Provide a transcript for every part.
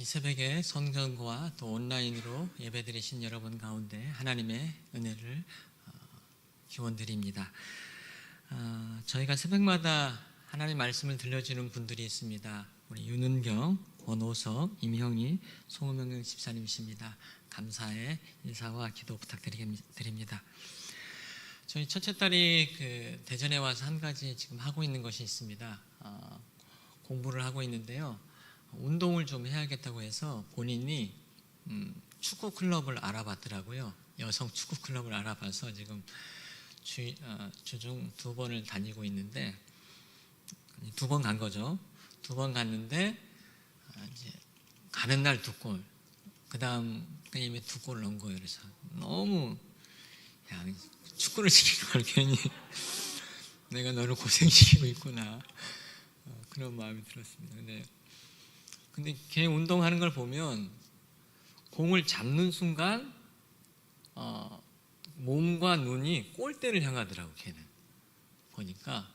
이 새벽에 성전과 또 온라인으로 예배드리신 여러분 가운데 하나님의 은혜를 기원드립니다. 저희가 새벽마다 하나님 말씀을 들려주는 분들이 있습니다. 우리 윤은경, 권호석, 임형희, 송은명 집사님이십니다. 감사의 인사와 기도 부탁드립니다. 저희 첫째 딸이 대전에 와서 한 가지 지금 하고 있는 것이 있습니다. 공부를 하고 있는데요. 운동을 좀 해야겠다고 해서 본인이 축구 클럽을 알아봤더라고요. 여성 축구 클럽을 알아봐서 지금 주중 2번을 다니고 있는데 2번 간 거죠. 2번 갔는데 이제 가는 날 2골, 그 다음 게임에 2골 넣은 거예요. 그래서 너무 축구를 시키는 걸 괜히 내가 너를 고생시키고 있구나, 그런 마음이 들었습니다. 근데 걔 운동하는 걸 보면 공을 잡는 순간 몸과 눈이 골대를 향하더라고. 걔는 보니까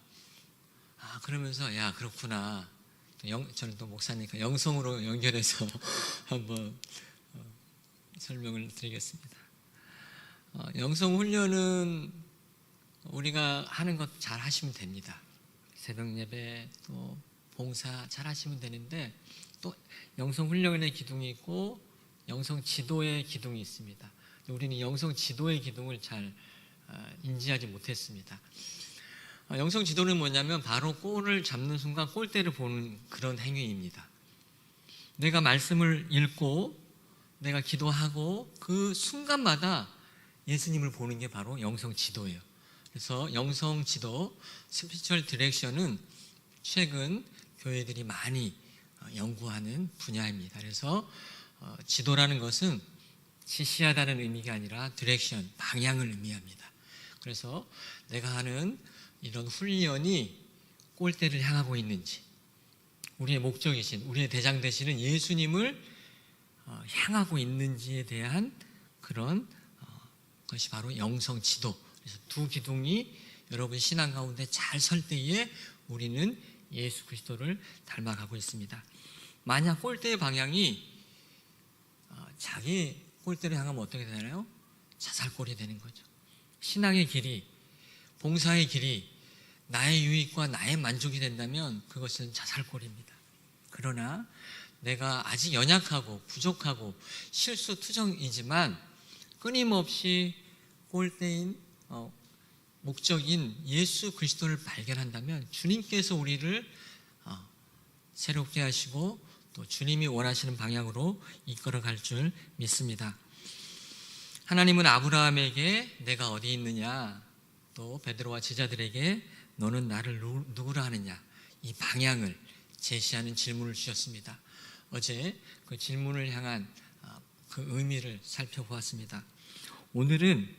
그러면서 야, 그렇구나. 저는 또 목사니까 영성으로 연결해서 한번 설명을 드리겠습니다. 영성 훈련은 우리가 하는 것 잘 하시면 됩니다. 새벽 예배 또 봉사 잘 하시면 되는데, 또 영성 훈련의 기둥이 있고 영성 지도의 기둥이 있습니다. 우리는 영성 지도의 기둥을 잘 인지하지 못했습니다. 영성 지도는 뭐냐면 바로 골을 잡는 순간 골대를 보는 그런 행위입니다. 내가 말씀을 읽고 내가 기도하고 그 순간마다 예수님을 보는 게 바로 영성 지도예요. 그래서 영성 지도, 스피리추얼 디렉션은 최근 교회들이 많이 연구하는 분야입니다. 그래서 지도라는 것은 지시하다는 의미가 아니라 디렉션, 방향을 의미합니다. 그래서 내가 하는 이런 훈련이 골대를 향하고 있는지, 우리의 목적이신, 우리의 대장 되시는 예수님을 향하고 있는지에 대한 그런 것이 바로 영성 지도. 그래서 두 기둥이 여러분 신앙 가운데 잘 설 때에 우리는 예수 그리스도를 닮아가고 있습니다. 만약 골대의 방향이 자기 골대를 향하면 어떻게 되나요? 자살골이 되는 거죠. 신앙의 길이, 봉사의 길이 나의 유익과 나의 만족이 된다면 그것은 자살골입니다. 그러나 내가 아직 연약하고 부족하고 실수투정이지만 끊임없이 골대인 목적인 예수 그리스도를 발견한다면 주님께서 우리를 새롭게 하시고 또 주님이 원하시는 방향으로 이끌어갈 줄 믿습니다. 하나님은 아브라함에게 내가 어디 있느냐, 또 베드로와 제자들에게 너는 나를 누구라 하느냐, 이 방향을 제시하는 질문을 주셨습니다. 어제 그 질문을 향한 그 의미를 살펴보았습니다. 오늘은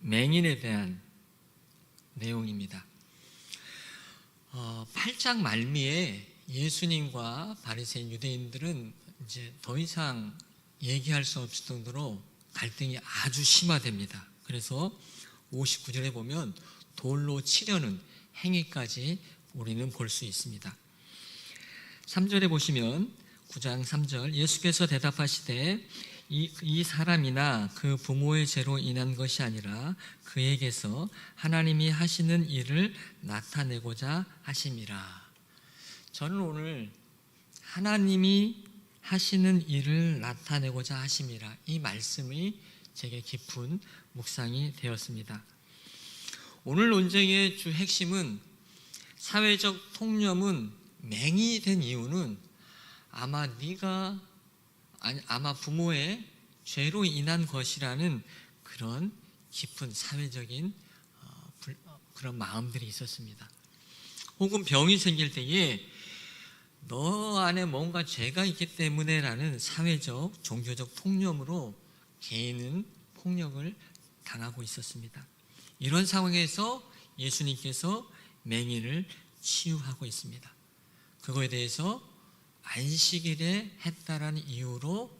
맹인에 대한 내용입니다. 8장 말미에 예수님과 바리새인 유대인들은 이제 더 이상 얘기할 수 없을 정도로 갈등이 아주 심화됩니다. 그래서 59절에 보면 돌로 치려는 행위까지 우리는 볼 수 있습니다. 3절에 보시면 9장 3절, 예수께서 대답하시되 이 사람이나 그 부모의 죄로 인한 것이 아니라 그에게서 하나님이 하시는 일을 나타내고자 하심이라. 저는 오늘 하나님이 하시는 일을 나타내고자 하심이라, 이 말씀이 제게 깊은 묵상이 되었습니다. 오늘 논쟁의 주 핵심은, 사회적 통념은 맹인이 된 이유는 아마 부모의 죄로 인한 것이라는 그런 깊은 사회적인 그런 마음들이 있었습니다. 혹은 병이 생길 때에 너 안에 뭔가 죄가 있기 때문에라는 사회적, 종교적 통념으로 개인은 폭력을 당하고 있었습니다. 이런 상황에서 예수님께서 맹인을 치유하고 있습니다. 그거에 대해서 안식일에 했다라는 이유로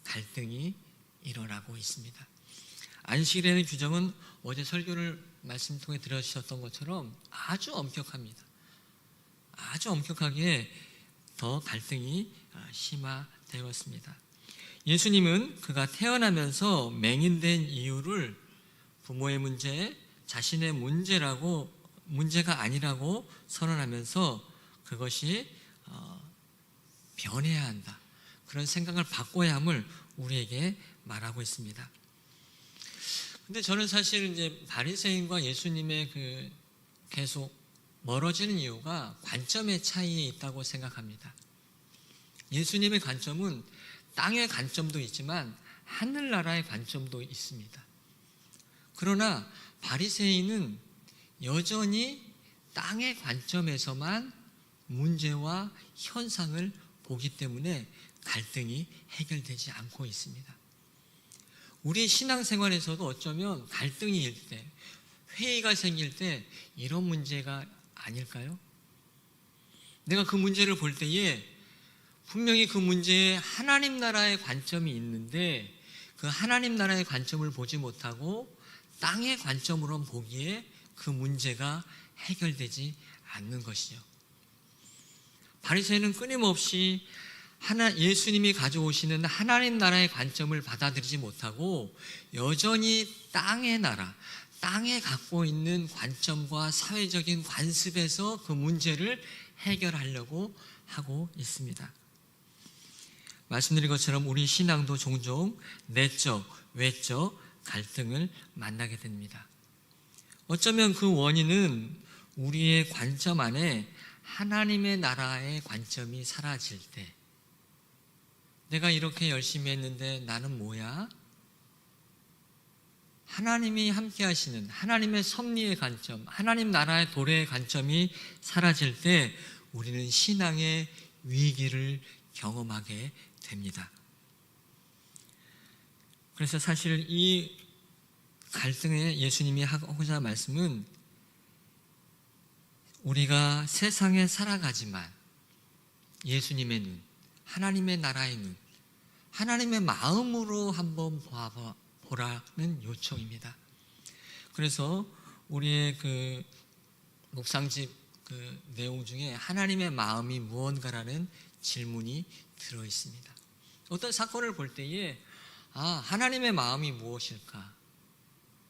갈등이 일어나고 있습니다. 안식일에는 규정은 어제 설교를 말씀 통해 들으셨던 것처럼 아주 엄격합니다. 아주 엄격하게 더 갈등이 심화되었습니다. 예수님은 그가 태어나면서 맹인된 이유를 부모의 문제, 자신의 문제가 아니라고 선언하면서 그것이 변해야 한다, 그런 생각을 바꿔야 함을 우리에게 말하고 있습니다. 근데 저는 사실 이제 바리새인과 예수님의 계속 멀어지는 이유가 관점의 차이에 있다고 생각합니다. 예수님의 관점은 땅의 관점도 있지만 하늘나라의 관점도 있습니다. 그러나 바리새인은 여전히 땅의 관점에서만 문제와 현상을 보기 때문에 갈등이 해결되지 않고 있습니다. 우리 신앙생활에서도 어쩌면 갈등이 일 때, 회의가 생길 때 이런 문제가 아닐까요? 내가 그 문제를 볼 때에 분명히 그 문제에 하나님 나라의 관점이 있는데 그 하나님 나라의 관점을 보지 못하고 땅의 관점으로 보기에 그 문제가 해결되지 않는 것이죠. 바리새인은 끊임없이 예수님이 가져오시는 하나님 나라의 관점을 받아들이지 못하고 여전히 땅의 나라, 땅에 갖고 있는 관점과 사회적인 관습에서 그 문제를 해결하려고 하고 있습니다. 말씀드린 것처럼 우리 신앙도 종종 내적, 외적 갈등을 만나게 됩니다. 어쩌면 그 원인은 우리의 관점 안에 하나님의 나라의 관점이 사라질 때, 내가 이렇게 열심히 했는데 나는 뭐야? 하나님이 함께 하시는 하나님의 섭리의 관점, 하나님 나라의 도래의 관점이 사라질 때 우리는 신앙의 위기를 경험하게 됩니다. 그래서 사실 이 갈등에 예수님이 하고자 말씀은 우리가 세상에 살아가지만 예수님의 눈, 하나님의 나라의 눈, 하나님의 마음으로 한번 보라는 요청입니다. 그래서 우리의 그 묵상집 내용 중에 하나님의 마음이 무언가라는 질문이 들어 있습니다. 어떤 사건을 볼 때에 하나님의 마음이 무엇일까?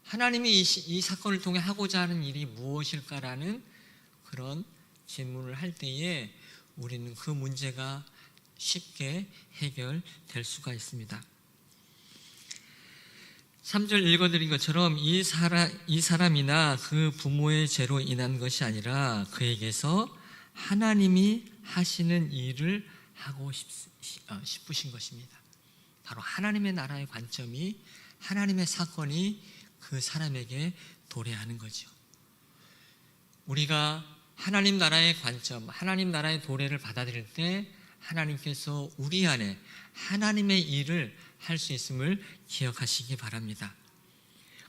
하나님이 이 사건을 통해 하고자 하는 일이 무엇일까라는 그런 질문을 할 때에 우리는 그 문제가 쉽게 해결될 수가 있습니다. 3절 읽어드린 것처럼 이 사람이나 그 부모의 죄로 인한 것이 아니라 그에게서 하나님이 하시는 일을 하고 싶으신 것입니다. 바로 하나님의 나라의 관점이, 하나님의 사건이 그 사람에게 도래하는 거죠. 우리가 하나님 나라의 관점, 하나님 나라의 도래를 받아들일 때 하나님께서 우리 안에 하나님의 일을 할 수 있음을 기억하시기 바랍니다.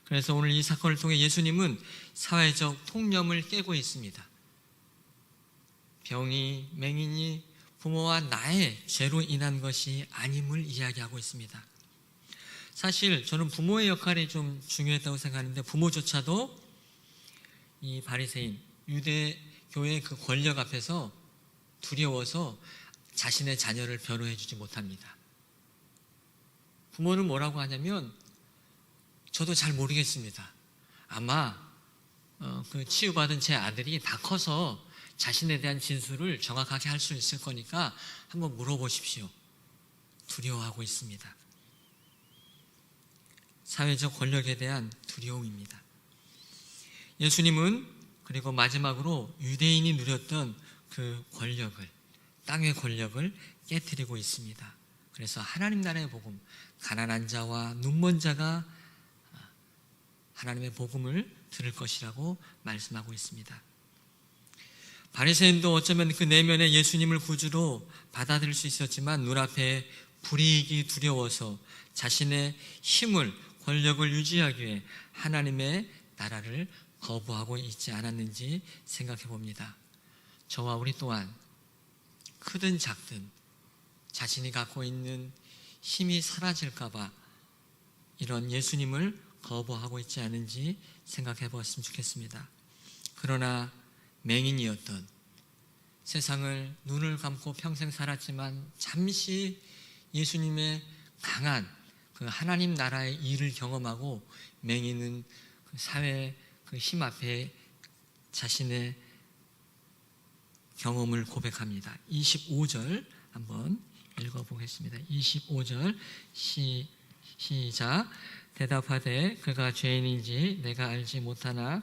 그래서 오늘 이 사건을 통해 예수님은 사회적 통념을 깨고 있습니다. 병이, 맹인이 부모와 나의 죄로 인한 것이 아님을 이야기하고 있습니다. 사실 저는 부모의 역할이 좀 중요했다고 생각하는데 부모조차도 이 바리새인, 유대교의 그 권력 앞에서 두려워서 자신의 자녀를 변호해 주지 못합니다. 부모는 뭐라고 하냐면, 저도 잘 모르겠습니다. 아마 그 치유받은 제 아들이 다 커서 자신에 대한 진술을 정확하게 할 수 있을 거니까 한번 물어보십시오. 두려워하고 있습니다. 사회적 권력에 대한 두려움입니다. 예수님은 그리고 마지막으로 유대인이 누렸던 그 권력을, 땅의 권력을 깨트리고 있습니다. 그래서 하나님 나라의 복음, 가난한 자와 눈먼 자가 하나님의 복음을 들을 것이라고 말씀하고 있습니다. 바리새인도 어쩌면 그 내면에 예수님을 구주로 받아들일 수 있었지만 눈앞에 불이익이 두려워서 자신의 힘을, 권력을 유지하기 위해 하나님의 나라를 거부하고 있지 않았는지 생각해 봅니다. 저와 우리 또한 크든 작든 자신이 갖고 있는 힘이 사라질까 봐 이런 예수님을 거부하고 있지 않은지 생각해 보았으면 좋겠습니다. 그러나 맹인이었던, 세상을 눈을 감고 평생 살았지만 잠시 예수님의 강한 그 하나님 나라의 일을 경험하고 맹인은 그 사회 그 힘 앞에 자신의 경험을 고백합니다. 25절 한번 읽어보겠습니다. 25절 시작. 대답하되 그가 죄인인지 내가 알지 못하나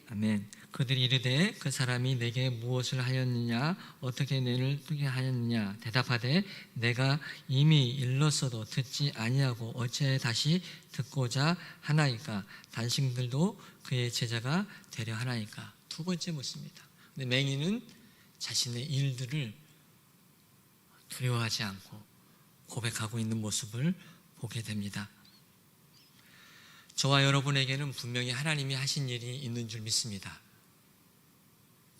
아멘. 그들이 이르되 그 사람이 내게 무엇을 하였느냐 어떻게 눈을 뜨게 하였느냐 대답하되 내가 이미 일렀어도 듣지 아니하고 어찌 다시 듣고자 하나이까 단신들도 그의 제자가 되려 하나이까. 두 번째 묻습니다. 근데 맹인은 자신의 일들을 두려워하지 않고 고백하고 있는 모습을 보게 됩니다. 저와 여러분에게는 분명히 하나님이 하신 일이 있는 줄 믿습니다.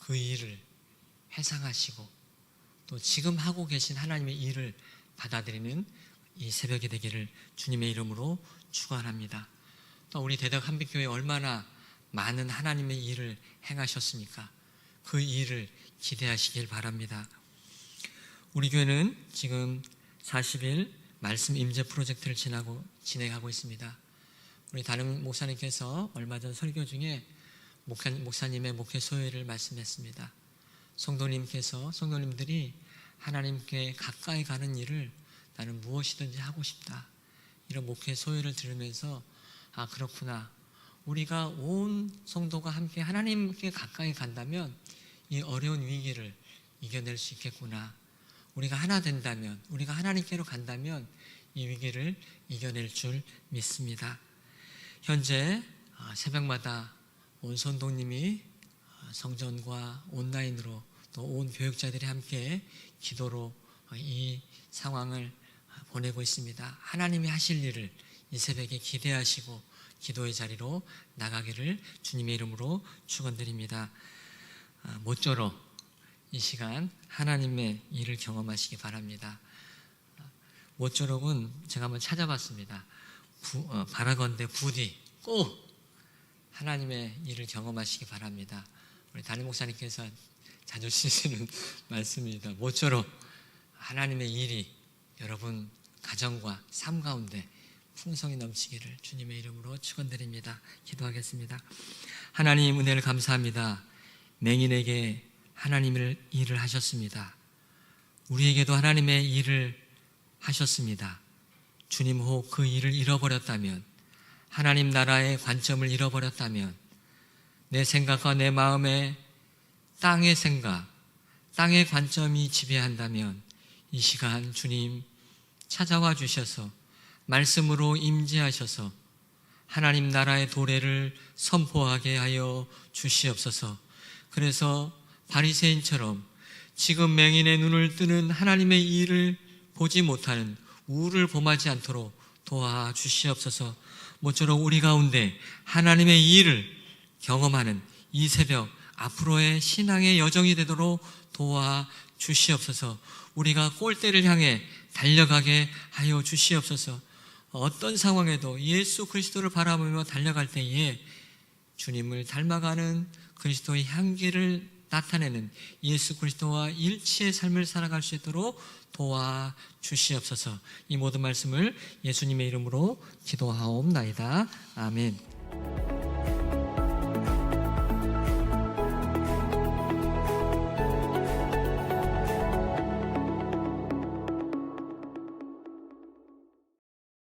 그 일을 회상하시고 또 지금 하고 계신 하나님의 일을 받아들이는 이 새벽이 되기를 주님의 이름으로 축원합니다. 또 우리 대덕 한빛교회 얼마나 많은 하나님의 일을 행하셨습니까? 그 일을 기대하시길 바랍니다. 우리 교회는 지금 40일 말씀 임재 프로젝트를 진행하고 있습니다. 우리 담임 목사님께서 얼마 전 설교 중에 목사님의 목회 소회를 말씀했습니다. 성도님들이 하나님께 가까이 가는 일을 나는 무엇이든지 하고 싶다. 이런 목회 소회를 들으면서 아 그렇구나. 우리가 온 성도가 함께 하나님께 가까이 간다면 이 어려운 위기를 이겨낼 수 있겠구나. 우리가 하나 된다면, 우리가 하나님께로 간다면 이 위기를 이겨낼 줄 믿습니다. 현재 새벽마다 온 선동님이 성전과 온라인으로 또 온 교육자들이 함께 기도로 이 상황을 보내고 있습니다. 하나님이 하실 일을 이 새벽에 기대하시고 기도의 자리로 나가기를 주님의 이름으로 축원드립니다. 모쪼록 이 시간 하나님의 일을 경험하시기 바랍니다. 모쪼록은 제가 한번 찾아봤습니다. 바라건대 부디 꼭 하나님의 일을 경험하시기 바랍니다. 우리 담임 목사님께서 자주 쓰시는 말씀입니다. 모쪼록 하나님의 일이 여러분 가정과 삶 가운데 풍성이 넘치기를 주님의 이름으로 축원드립니다. 기도하겠습니다. 하나님 은혜를 감사합니다. 맹인에게 하나님의 일을 하셨습니다. 우리에게도 하나님의 일을 하셨습니다. 주님 혹 그 일을 잃어버렸다면, 하나님 나라의 관점을 잃어버렸다면, 내 생각과 내 마음에 땅의 생각, 땅의 관점이 지배한다면 이 시간 주님 찾아와 주셔서 말씀으로 임재하셔서 하나님 나라의 도래를 선포하게 하여 주시옵소서. 그래서 바리새인처럼 지금 맹인의 눈을 뜨는 하나님의 일을 보지 못하는 우를 범하지 않도록 도와주시옵소서. 모쪼록 우리 가운데 하나님의 일을 경험하는 이 새벽 앞으로의 신앙의 여정이 되도록 도와주시옵소서. 우리가 골대를 향해 달려가게 하여 주시옵소서. 어떤 상황에도 예수 그리스도를 바라보며 달려갈 때에 주님을 닮아가는 그리스도의 향기를 나타내는 예수 그리스도와 일치의 삶을 살아갈 수 있도록 도와주시옵소서. 이 모든 말씀을 예수님의 이름으로 기도하옵나이다. 아멘.